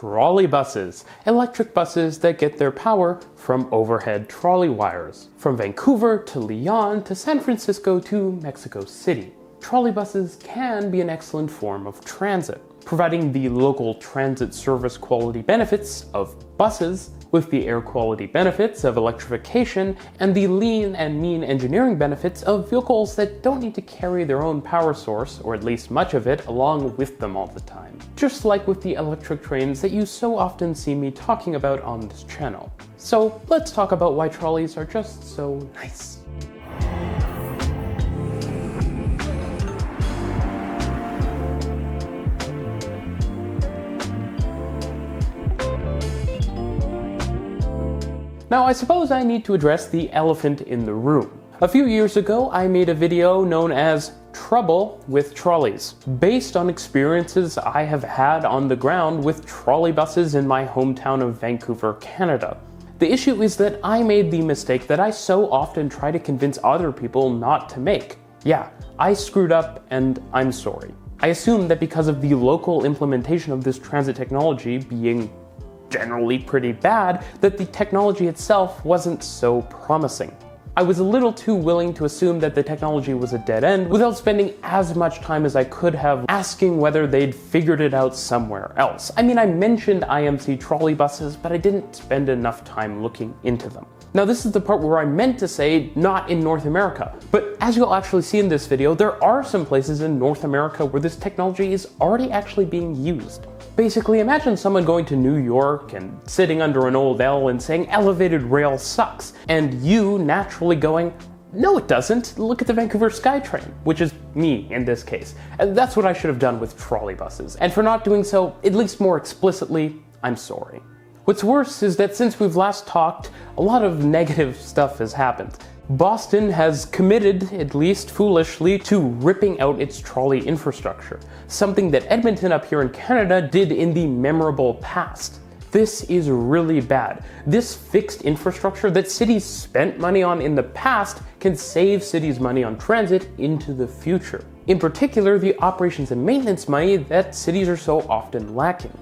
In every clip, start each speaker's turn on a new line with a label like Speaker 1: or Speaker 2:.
Speaker 1: trolleybuses, electric buses that get their power from overhead trolley wires. From Vancouver to Lyon to San Francisco to Mexico City, trolleybuses can be an excellent form of transit, providing the local transit service quality benefits of buses with the air quality benefits of electrification and the lean and mean engineering benefits of vehicles that don't need to carry their own power source, or at least much of it, along with them all the time. Just like with the electric trains that you so often see me talking about on this channel. So let's talk about why trolleys are just so nice. Now, I suppose I need to address the elephant in the room. A few years ago, I made a video known as Trouble with Trolleys, based on experiences I have had on the ground with trolley buses in my hometown of Vancouver, Canada. The issue is that I made the mistake that I so often try to convince other people not to make. Yeah, I screwed up and I'm sorry. I assumed that because of the local implementation of this transit technology being generally pretty bad, that the technology itself wasn't so promising. I was a little too willing to assume that the technology was a dead end without spending as much time as I could have asking whether they'd figured it out somewhere else. I mean, I mentioned IMC trolley buses, but I didn't spend enough time looking into them. Now, this is the part where I meant to say not in North America, but as you'll actually see in this video, there are some places in North America where this technology is already actually being used. Basically, imagine someone going to New York and sitting under an old L and saying elevated rail sucks, and you naturally going, no it doesn't, look at the Vancouver SkyTrain, which is me in this case. And that's what I should have done with trolley buses. And for not doing so, at least more explicitly, I'm sorry. What's worse is that since we've last talked, a lot of negative stuff has happened. Boston has committed, at least foolishly, to ripping out its trolley infrastructure, something that Edmonton up here in Canada did in the memorable past. This is really bad. This fixed infrastructure that cities spent money on in the past can save cities money on transit into the future. In particular, the operations and maintenance money that cities are so often lacking.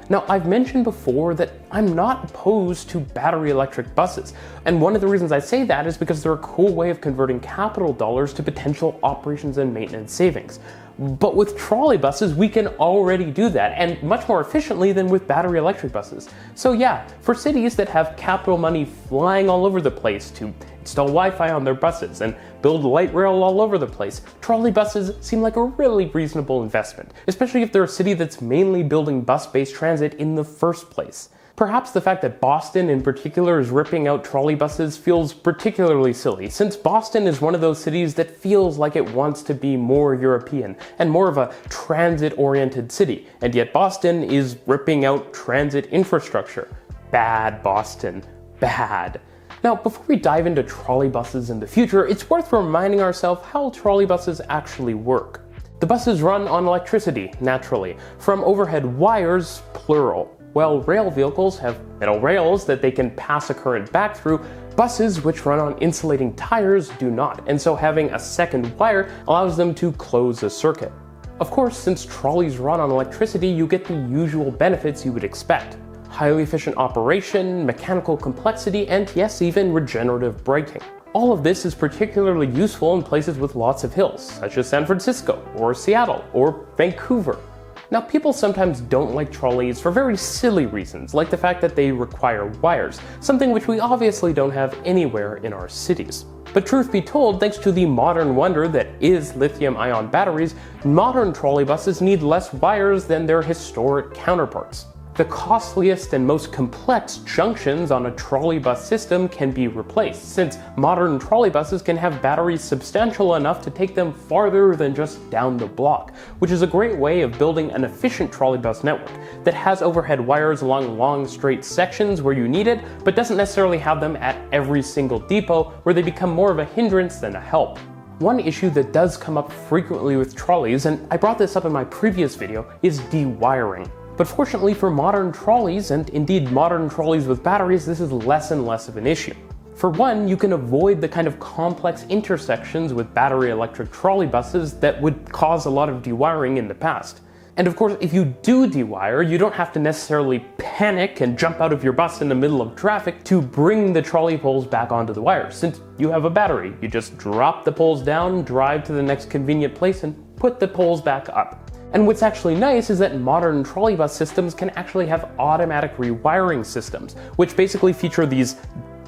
Speaker 1: Now, I've mentioned before that I'm not opposed to battery electric buses, and one of the reasons I say that is because they're a cool way of converting capital dollars to potential operations and maintenance savings. But with trolley buses, we can already do that, and much more efficiently than with battery electric buses. So yeah, for cities that have capital money flying all over the place to install Wi-Fi on their buses and build light rail all over the place, trolley buses seem like a really reasonable investment, especially if they're a city that's mainly building bus-based transit in the first place. Perhaps the fact that Boston in particular is ripping out trolley buses feels particularly silly, since Boston is one of those cities that feels like it wants to be more European and more of a transit-oriented city, and yet Boston is ripping out transit infrastructure. Bad, Boston. Bad. Now, before we dive into trolley buses in the future, it's worth reminding ourselves how trolley buses actually work. The buses run on electricity, naturally, from overhead wires, plural. While rail vehicles have metal rails that they can pass a current back through, buses which run on insulating tires do not, and so having a second wire allows them to close a circuit. Of course, since trolleys run on electricity, you get the usual benefits you would expect. Highly efficient operation, mechanical complexity, and yes, even regenerative braking. All of this is particularly useful in places with lots of hills, such as San Francisco, or Seattle, or Vancouver. Now, people sometimes don't like trolleys for very silly reasons, like the fact that they require wires, something which we obviously don't have anywhere in our cities. But truth be told, thanks to the modern wonder that is lithium-ion batteries, modern trolley buses need less wires than their historic counterparts. The costliest and most complex junctions on a trolley bus system can be replaced, since modern trolley buses can have batteries substantial enough to take them farther than just down the block, which is a great way of building an efficient trolley bus network that has overhead wires along long straight sections where you need it, but doesn't necessarily have them at every single depot where they become more of a hindrance than a help. One issue that does come up frequently with trolleys, and I brought this up in my previous video, is dewiring. But fortunately for modern trolleys, and indeed modern trolleys with batteries, this is less and less of an issue. For one, you can avoid the kind of complex intersections with battery electric trolley buses that would cause a lot of dewiring in the past. And of course, if you do dewire, you don't have to necessarily panic and jump out of your bus in the middle of traffic to bring the trolley poles back onto the wires. Since you have a battery, you just drop the poles down, drive to the next convenient place, and put the poles back up. And what's actually nice is that modern trolleybus systems can actually have automatic rewiring systems, which basically feature these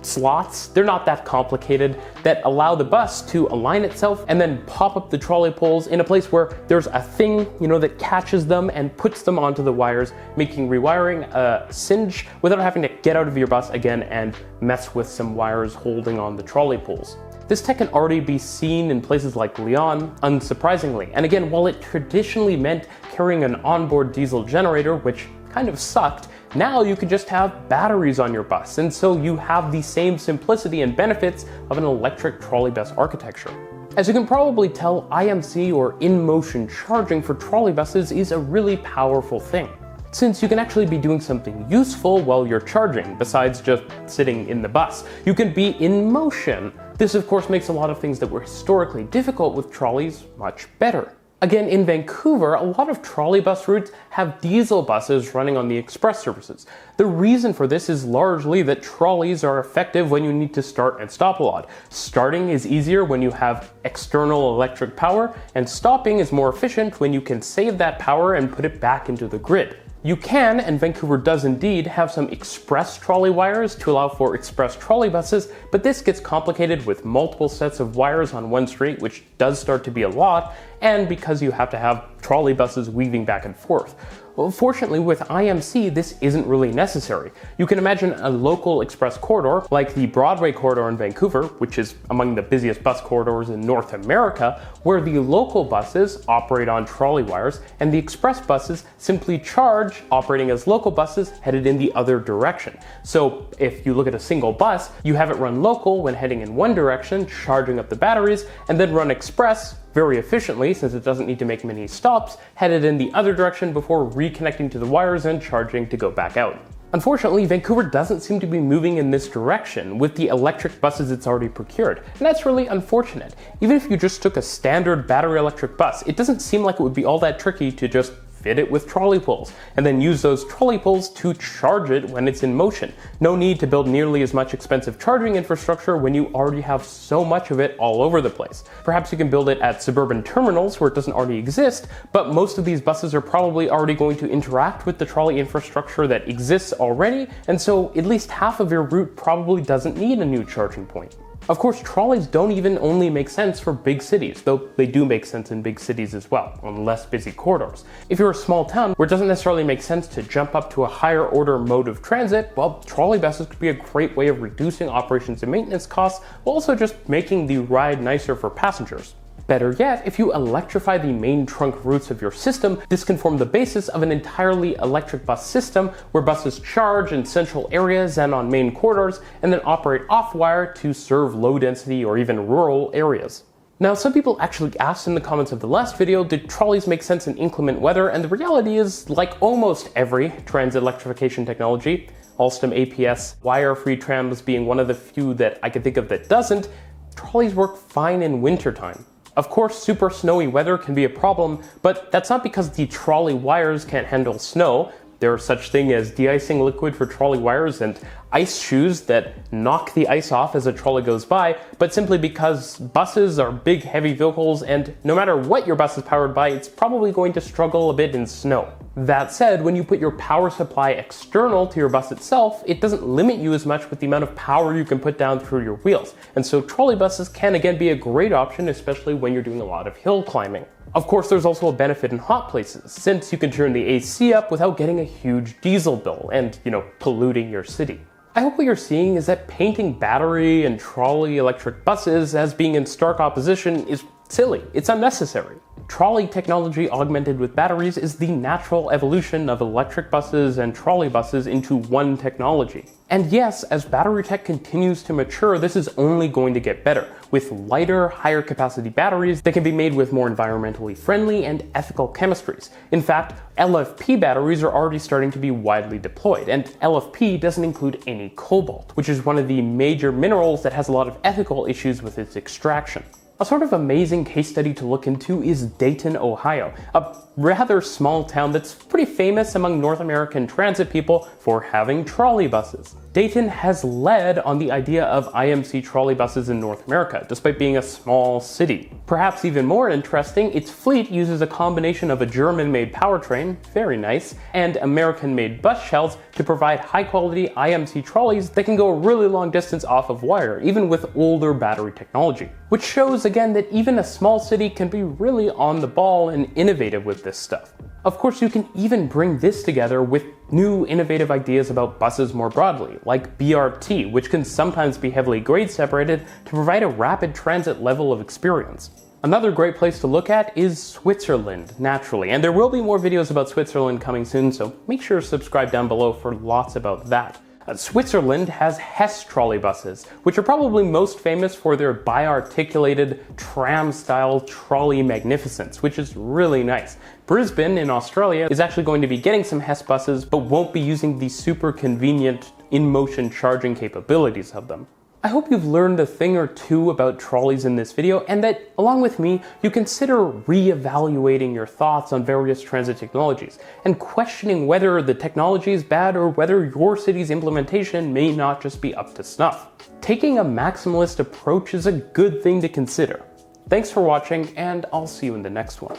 Speaker 1: slots, they're not that complicated, that allow the bus to align itself and then pop up the trolley poles in a place where there's a thing, that catches them and puts them onto the wires, making rewiring a cinch without having to get out of your bus again and mess with some wires holding on the trolley poles. This tech can already be seen in places like Lyon, unsurprisingly. And again, while it traditionally meant carrying an onboard diesel generator, which kind of sucked, now you could just have batteries on your bus, and so you have the same simplicity and benefits of an electric trolleybus architecture. As you can probably tell, IMC or in-motion charging for trolleybuses is a really powerful thing, since you can actually be doing something useful while you're charging, besides just sitting in the bus. You can be in motion. This of course makes a lot of things that were historically difficult with trolleys much better. Again, in Vancouver, a lot of trolleybus routes have diesel buses running on the express services. The reason for this is largely that trolleys are effective when you need to start and stop a lot. Starting is easier when you have external electric power, and stopping is more efficient when you can save that power and put it back into the grid. You can, and Vancouver does indeed, have some express trolley wires to allow for express trolleybuses, but this gets complicated with multiple sets of wires on one street, which does start to be a lot, and because you have to have trolleybuses weaving back and forth. Well, fortunately, with IMC, this isn't really necessary. You can imagine a local express corridor, like the Broadway corridor in Vancouver, which is among the busiest bus corridors in North America, where the local buses operate on trolley wires, and the express buses simply charge, operating as local buses headed in the other direction. So if you look at a single bus, you have it run local when heading in one direction, charging up the batteries, and then run express very efficiently, since it doesn't need to make many stops, headed in the other direction before reconnecting to the wires and charging to go back out. Unfortunately, Vancouver doesn't seem to be moving in this direction with the electric buses it's already procured, and that's really unfortunate. Even if you just took a standard battery electric bus, it doesn't seem like it would be all that tricky to just fit it with trolley poles, and then use those trolley poles to charge it when it's in motion. No need to build nearly as much expensive charging infrastructure when you already have so much of it all over the place. Perhaps you can build it at suburban terminals where it doesn't already exist, but most of these buses are probably already going to interact with the trolley infrastructure that exists already, and so at least half of your route probably doesn't need a new charging point. Of course, trolleys don't even only make sense for big cities, though they do make sense in big cities as well, on less busy corridors. If you're a small town where it doesn't necessarily make sense to jump up to a higher order mode of transit, well, trolley buses could be a great way of reducing operations and maintenance costs, while also just making the ride nicer for passengers. Better yet, if you electrify the main trunk routes of your system, this can form the basis of an entirely electric bus system where buses charge in central areas and on main corridors, and then operate off-wire to serve low-density or even rural areas. Now, some people actually asked in the comments of the last video, did trolleys make sense in inclement weather? And the reality is, like almost every transit electrification technology, Alstom APS, wire-free trams being one of the few that I can think of that doesn't, trolleys work fine in wintertime. Of course, super snowy weather can be a problem, but that's not because the trolley wires can't handle snow. There's such thing as de-icing liquid for trolley wires and ice shoes that knock the ice off as a trolley goes by, but simply because buses are big, heavy vehicles, and no matter what your bus is powered by, it's probably going to struggle a bit in snow. That said, when you put your power supply external to your bus itself, it doesn't limit you as much with the amount of power you can put down through your wheels. And so trolley buses can again be a great option, especially when you're doing a lot of hill climbing. Of course, there's also a benefit in hot places, since you can turn the AC up without getting a huge diesel bill and, polluting your city. I hope what you're seeing is that painting battery and trolley electric buses as being in stark opposition is silly. It's unnecessary. Trolley technology augmented with batteries is the natural evolution of electric buses and trolley buses into one technology. And yes, as battery tech continues to mature, this is only going to get better, with lighter, higher capacity batteries that can be made with more environmentally friendly and ethical chemistries. In fact, LFP batteries are already starting to be widely deployed, and LFP doesn't include any cobalt, which is one of the major minerals that has a lot of ethical issues with its extraction. A sort of amazing case study to look into is Dayton, Ohio, a rather small town that's pretty famous among North American transit people for having trolley buses. Dayton has led on the idea of IMC trolley buses in North America, despite being a small city. Perhaps even more interesting, its fleet uses a combination of a German-made powertrain, very nice, and American-made bus shells to provide high-quality IMC trolleys that can go a really long distance off of wire, even with older battery technology. Which shows again that even a small city can be really on the ball and innovative with this stuff. Of course, you can even bring this together with new innovative ideas about buses more broadly, like BRT, which can sometimes be heavily grade separated to provide a rapid transit level of experience. Another great place to look at is Switzerland, naturally, and there will be more videos about Switzerland coming soon, so make sure to subscribe down below for lots about that. Switzerland has Hess trolley buses, which are probably most famous for their bi-articulated tram-style trolley magnificence, which is really nice. Brisbane in Australia is actually going to be getting some Hess buses, but won't be using the super convenient in-motion charging capabilities of them. I hope you've learned a thing or two about trolleys in this video, and that, along with me, you consider re-evaluating your thoughts on various transit technologies, and questioning whether the technology is bad or whether your city's implementation may not just be up to snuff. Taking a maximalist approach is a good thing to consider. Thanks for watching, and I'll see you in the next one.